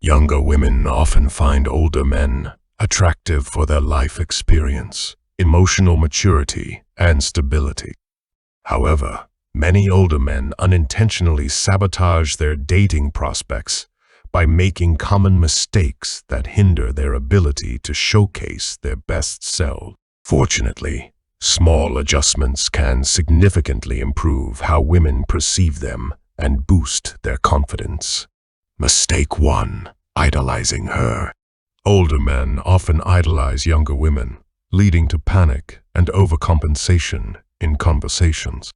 Younger women often find older men attractive for their life experience, emotional maturity, and stability. However, many older men unintentionally sabotage their dating prospects by making common mistakes that hinder their ability to showcase their best selves. Fortunately, small adjustments can significantly improve how women perceive them and boost their confidence. Mistake 1. Idolizing her. Older men often idolize younger women, leading to panic and overcompensation in conversations.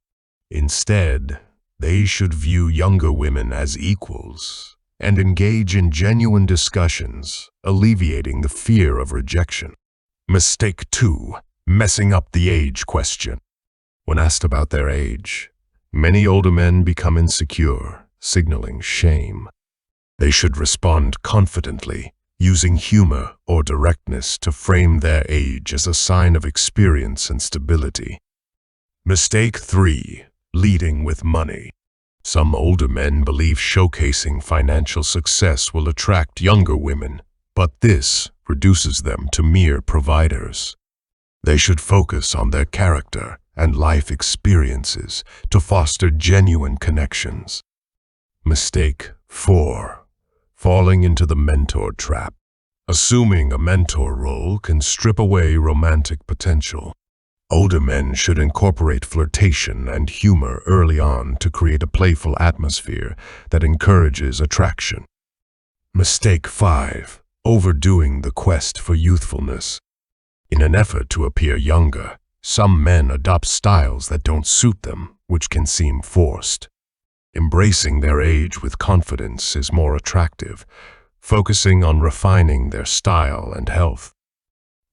Instead, they should view younger women as equals and engage in genuine discussions, alleviating the fear of rejection. Mistake 2. Messing up the age question. When asked about their age, many older men become insecure, signaling shame. They should respond confidently, using humor or directness to frame their age as a sign of experience and stability. Mistake 3. Leading with money. Some older men believe showcasing financial success will attract younger women, but this reduces them to mere providers. They should focus on their character and life experiences to foster genuine connections. Mistake 4. Falling into the mentor trap. Assuming a mentor role can strip away romantic potential. Older men should incorporate flirtation and humor early on to create a playful atmosphere that encourages attraction. Mistake 5. Overdoing the quest for youthfulness. In an effort to appear younger, some men adopt styles that don't suit them, which can seem forced. Embracing their age with confidence is more attractive, focusing on refining their style and health.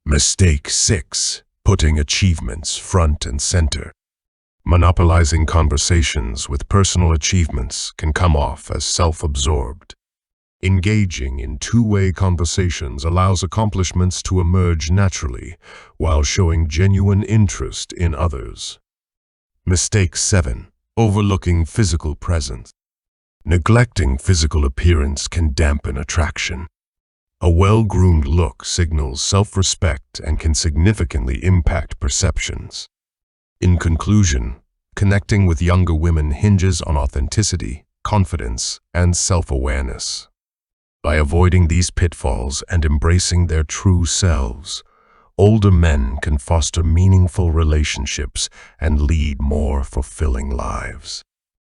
Mistake 6. Putting achievements front and center. Monopolizing conversations with personal achievements can come off as self-absorbed. Engaging in two-way conversations allows accomplishments to emerge naturally while showing genuine interest in others. Mistake 7. Overlooking physical presence. Neglecting physical appearance can dampen attraction. A well-groomed look signals self-respect and can significantly impact perceptions. In conclusion, connecting with younger women hinges on authenticity, confidence, and self-awareness. By avoiding these pitfalls and embracing their true selves, older men can foster meaningful relationships and lead more fulfilling lives.